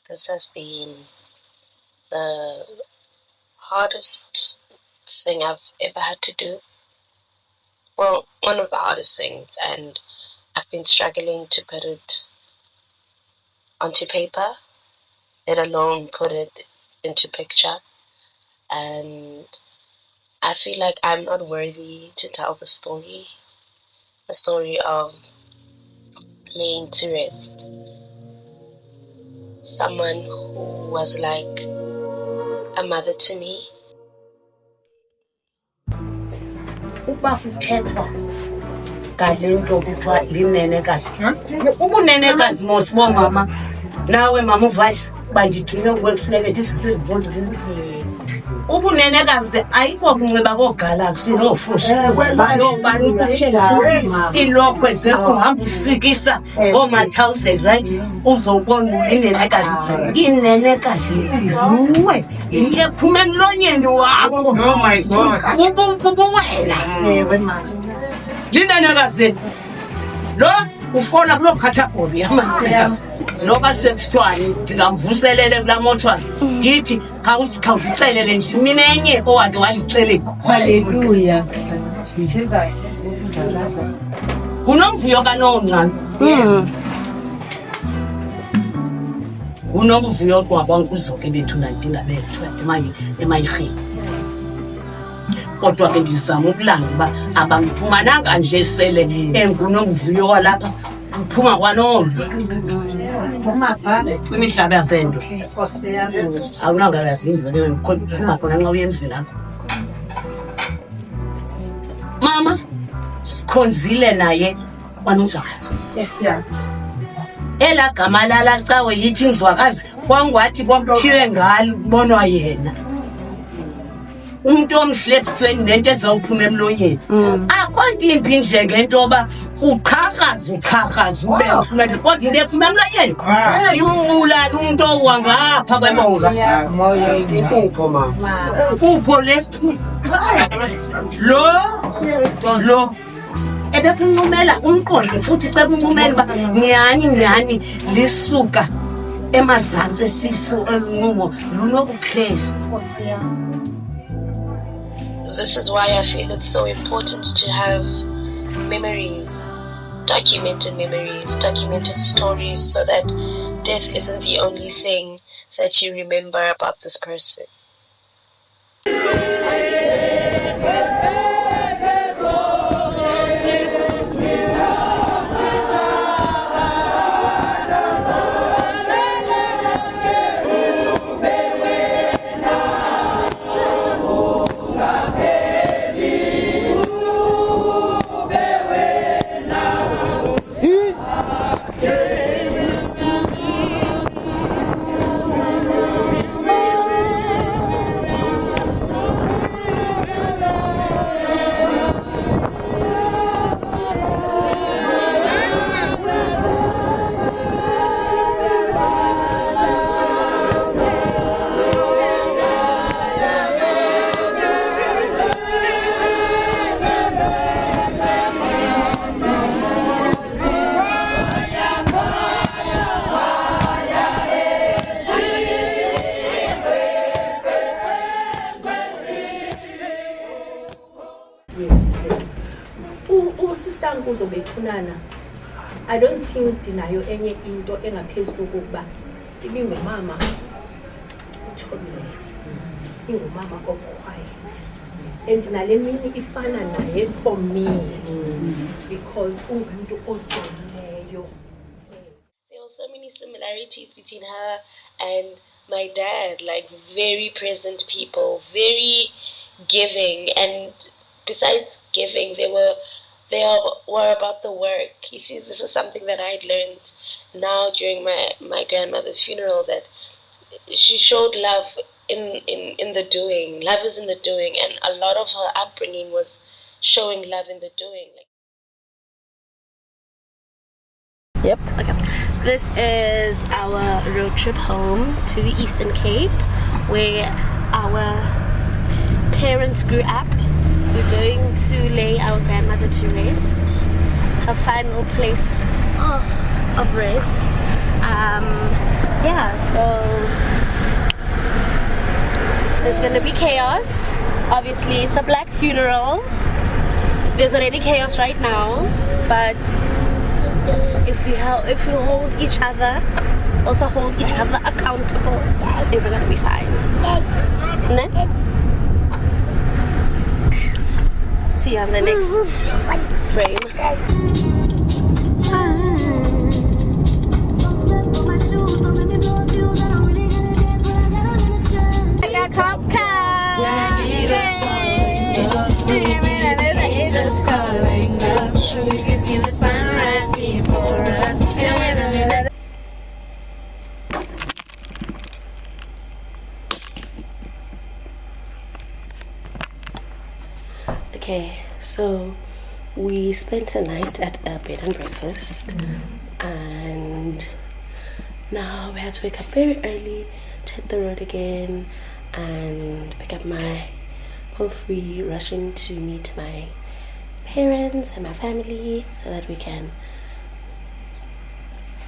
This has been the hardest thing I've ever had to do. Well, one of the hardest things, and I've been struggling to put it onto paper, let alone put it into picture. And I feel like I'm not worthy to tell the story of laying to rest someone who was like a mother to me. Uba kuthethwa ngale nto kuthiwa linenekazi ubunenekazi mosibo mama nawe mama uvice bandithunywe kuwe kufuneke ndisisezibondini ubunenekazi ayikho kunxiba koogalaxy noofushi noobani ukuthenga iilokhwe zekuhamba usikisa ooma-1000 right uzobona ulinenekazi inenekazi nguwe yinto ephuma emlonyeni wakho. Oh my God, bubuwena linenekazi lo ufona kuloo khathagori yamanenekazi noba sekuthiwani ndingamvuselele kulaa motshwari ndithi khawuxelele nje mina enye owake walixeleka. Halleluya. Kunomvuyo kanoncane kunomvuyo kwabankuzoke bethu nandingabethwa emayirheni kodwa ke ndizama ukulanga uba abamfumananga nje sele engunomvuyo walapha uphuma kwanomvu kwimihlaba yasendwe awunangazindlu ke uphuma khona nxa uye emzini akho. Mama sikhonzile naye kwanozwakazi elaa gama lala cawe yithi nzwakazi kwangwathi kwakuthiwe ngalo kubonwa yena umuntu omhle ebusweni nento ezawuphuma emlonyeni akho nto imbi nje ngento yoba uqhaqhaza ube ufumele kodwa into ephuma emlonyeni imbulala umuntu owangapha kwebonga upho le lo ebekunqumela umqondo futhi ceba unqumela uba nyhani lisuka emazantsi esisu elunqumo lunobukrestu. This is why I feel it's so important to have memories, documented stories, so that death isn't the only thing that you remember about this person. I don't think dinayo enye into engaphezulu kokuba ibingumama uthobileyo, ingumama quiet, and nale mini ifana naye for me because ungumuntu ozolileyo. There were so many similarities between her and my dad, like very present people, very giving, and besides giving, they were about the work. You see, this is something that I'd learned now during my grandmother's funeral, that she showed love in the doing. Love is in the doing, and a lot of her upbringing was showing love in the doing. Yep. Okay. This is our road trip home to the Eastern Cape, where our parents grew up. We're going to lay our grandmother to rest, her final place of rest. Yeah, yeah, so there's gonna be chaos. Obviously, it's a black funeral. There's already chaos right now, but if we hold each other, also hold each other accountable, things are gonna be fine. Ne? See you on the next frame. Okay, so we spent the night at a bed and breakfast, and now we had to wake up very early to hit the road again and pick up my, hopefully rushing to meet my parents and my family so that we can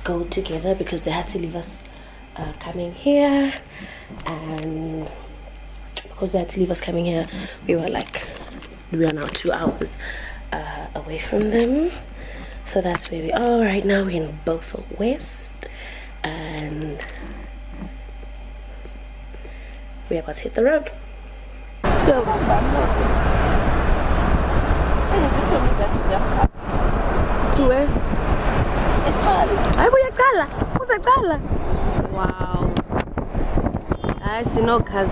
go together, because they had to leave us coming here, and because they had to leave us coming here, we are now 2 hours away from them. So that's where we are right now. We're in Beaufort West, and we're about to hit the road. To where? Wow. I see no cars.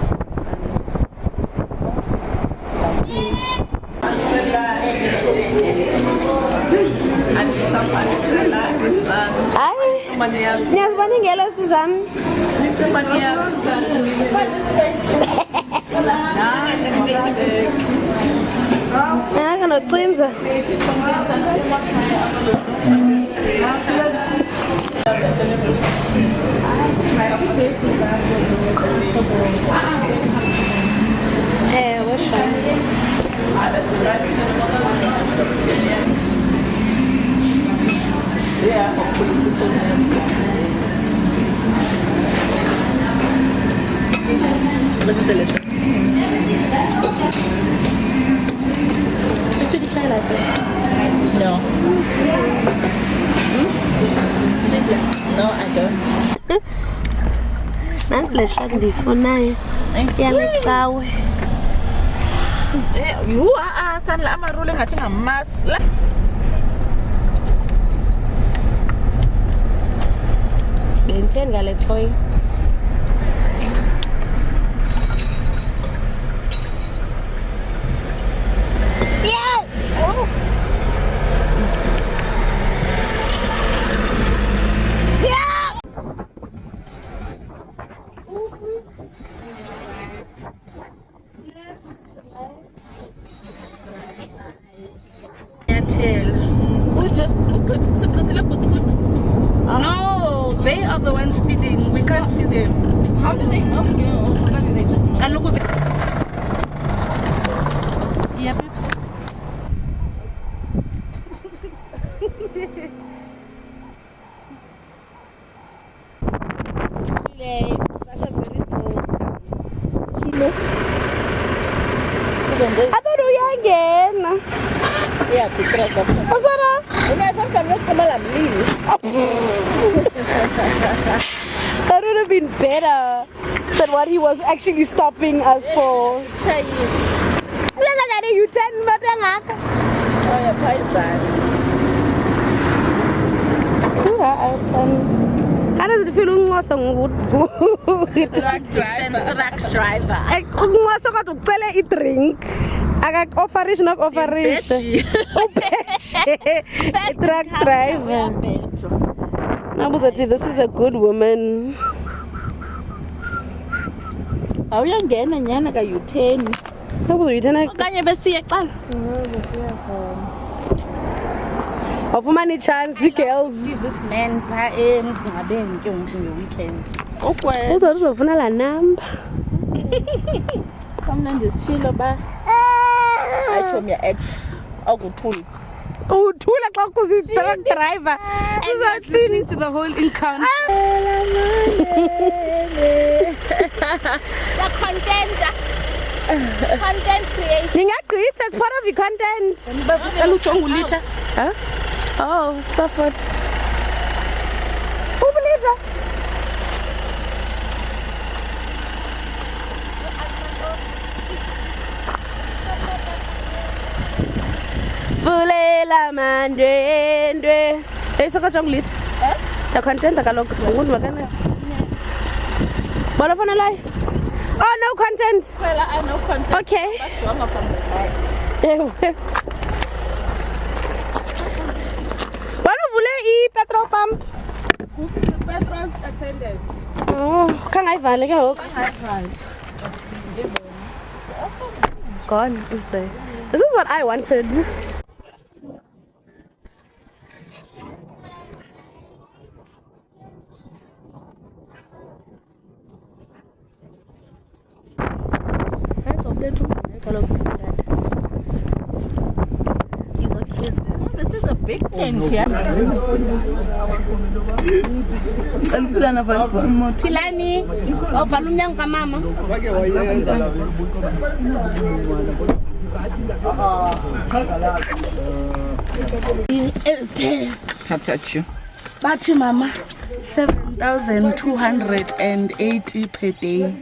This is delicious. Did you try like this? No. No, I don't. Nanti le shandi funayo. Yalexawe. You are sanla amarule ngathi ngamas. Benten ngale toy. No, they are the ones speeding. We can't see them. How do they know? How do they just know? And look at the... Yeah, babes. That's a very small car. I thought we were again. Yeah, to track up. That would have been better than what he was actually stopping us for. You how does it feel? Truck driver. I drink. I operation of operation. Truck driver. This is a good woman. How you getting a yana ka U10? How was you tonight? Kanye besiya qala. Of money chance, girls. Give this man ngabe nge weekend. Okay. Uzofuna la number. Kamnandi sichilo ba. Ayicho mya ex. Akuthula. Uthula xa kuzi truck driver. Listening to the whole encounter. The content creation. It's part of the content. Huh? Oh, stop it. Who believes that? Bulela mandwendwe. Soko jong lit. The content akalog. Ngun magana. Bala fana lai. Oh, no content. Well, I know content. Okay. That's wrong of them. Bala bule petrol pump. Petrol attendant. Oh, can I find it? Gone is there. This is what I wanted. These are kids. Oh, this is a big tent here. Tilani, ovalunyang ka mama. It's 10. Can't touch you. But mama, 7,280 per day.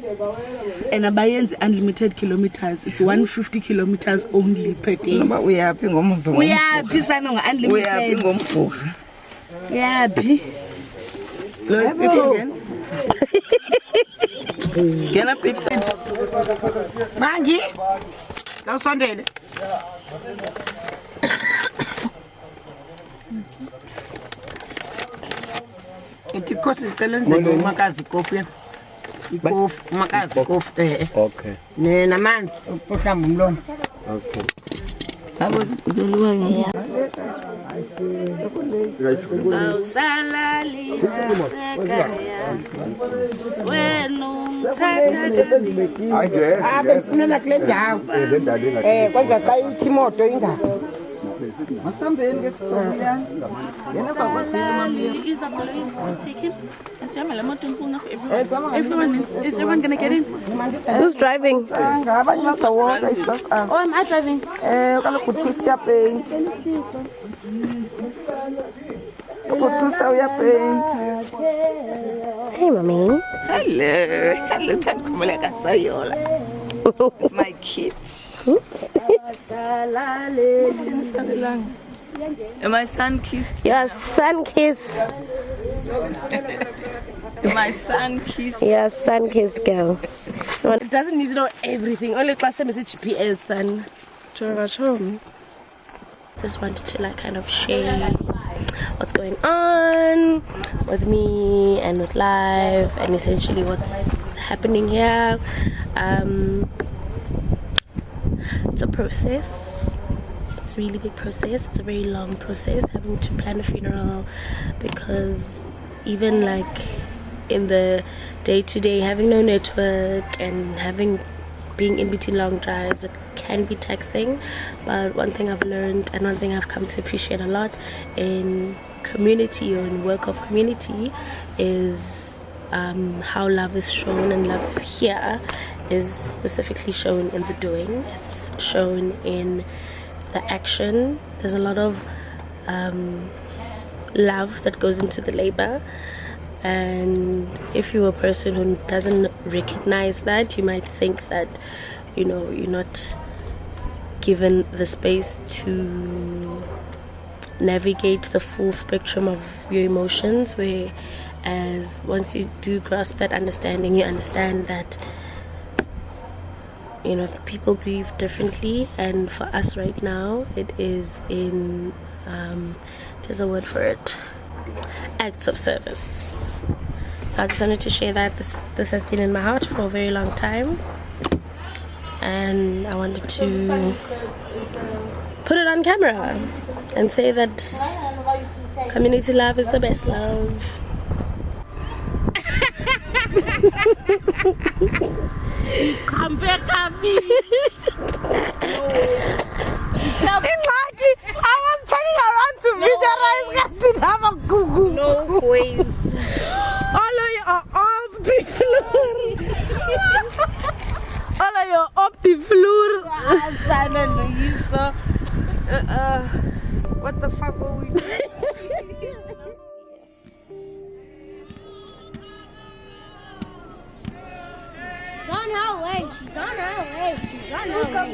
And Abayen's unlimited kilometers. It's 150 kilometers only per day. We are happy. We are happy, unlimited. We are happy. Yeah, happy. Can I pitch that? Mangi. Now Sunday. Ithi khosi icela nzima umakazi kofi. Ikofi, umakazi kofi. Okay. Namanzi ukuhlamba umlomo. Okay. Awusalali nasekhaya wena umthatha Befunela kule ndawo. Kwenza xa ithi imoto ingaphi. Masambeni ngesizolya. Yena Awusalali Isabella is taking. Is everyone gonna get in? Who's driving? ngaba ngazawona isas a. Oh, am I driving? Kaloku Christia paint. Christia uya paint. Hey, mommy. Hello, tandikhumbuleka sayola. My kids. And my son kissed. Your sun kiss. My son kissed. Your sun kiss, girl. It doesn't need to know everything. Only class message GPS, son. Just wanted to kind of share what's going on with me and with life and essentially what's happening here. It's a process. It's a really big process. It's a very long process having to plan a funeral, because even in the day-to-day, having no network and being in between long drives, it can be taxing. But one thing I've learned and one thing I've come to appreciate a lot in community or in work of community is how love is shown, and love here is specifically shown in the doing. It's shown in the action. There's a lot of love that goes into the labor, and if you're a person who doesn't recognize that, you might think that you're not given the space to navigate the full spectrum of your emotions, whereas once you do grasp that understanding, you understand that people grieve differently, and for us right now it is in there's a word for it, acts of service. So I just wanted to share that this has been in my heart for a very long time, and I wanted to put it on camera and say that community love is the best love. Come back, Abby. I was turning around to visualize that did have a cuckoo. No ways. All on her way. She's on her way. She's on her way.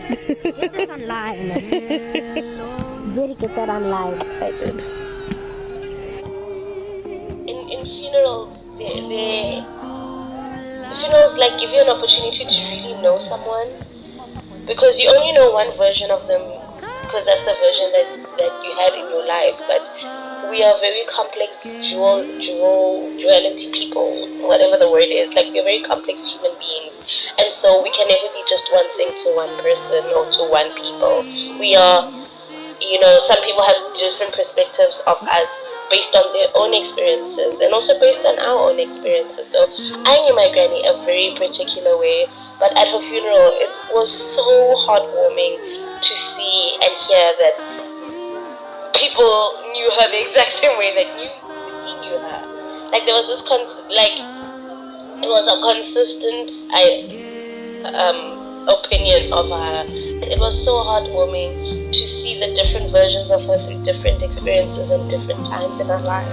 Get this on live. Really get that on live. I did. In funerals, funerals like give you an opportunity to really know someone, because you only know one version of them, because that's the version that you had in your life. But we are very complex duality people, whatever the word is. Like, we're very complex human beings, and so we can never be just one thing to one person or to one people. We are, some people have different perspectives of us based on their own experiences and also based on our own experiences. So I knew my granny a very particular way, but at her funeral it was so heartwarming to see and hear that people knew her the exact same way that he knew her. Like, there was this it was a consistent opinion of her. It was so heartwarming to see the different versions of her through different experiences and different times in her life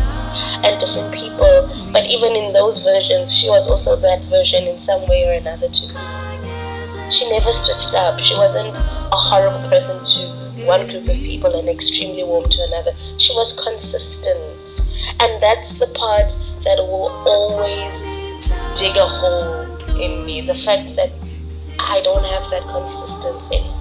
and different people. But even in those versions, she was also that version in some way or another to me. She never switched up. She wasn't a horrible person to one group of people and extremely warm to another. She was consistent. And that's the part that will always dig a hole in me. The fact that I don't have that consistency anymore.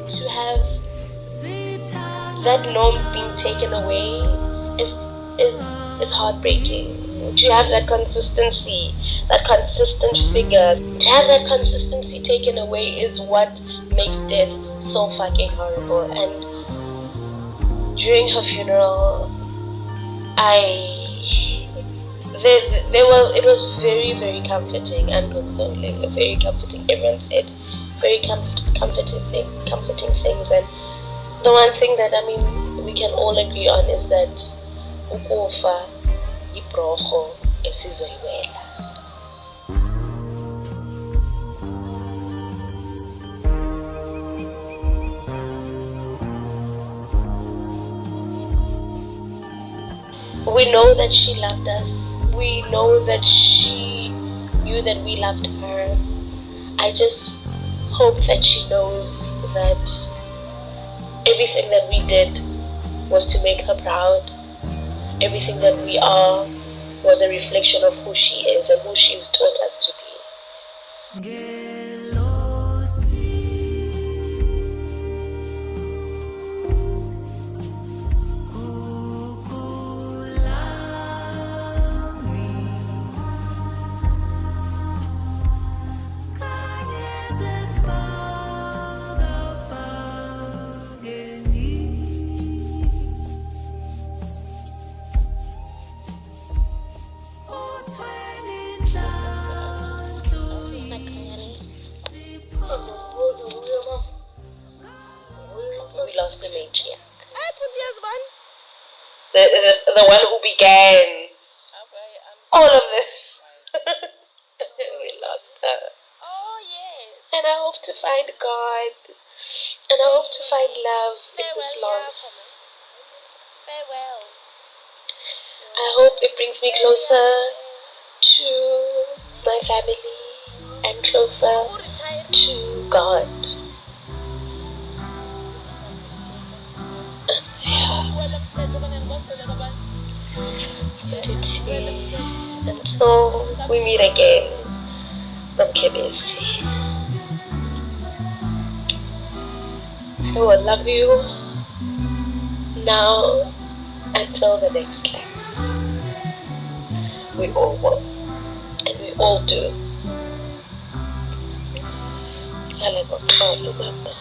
To have that norm being taken away is heartbreaking. To have that consistency, that consistent figure, to have that consistency taken away is what makes death so fucking horrible. And during her funeral, it was very, very comforting and consoling, very comforting. Everyone said very comforting things, and the one thing that we can all agree on is that ukufa ibroho esizoyiwela. We know that she loved us. We know that she knew that we loved her. I just hope that she knows that everything that we did was to make her proud. Everything that we are was a reflection of who she is and who she's taught us to be. We lost the matriarch. The one who began all of this. We lost her. Oh, yes. And I hope to find God. And I hope to find love in this loss. Farewell. I hope it brings me closer to my family and closer to God. Until we meet again, Mamkebesi. I will love you now until the next life. We all will, and we all do. Lala, Mama.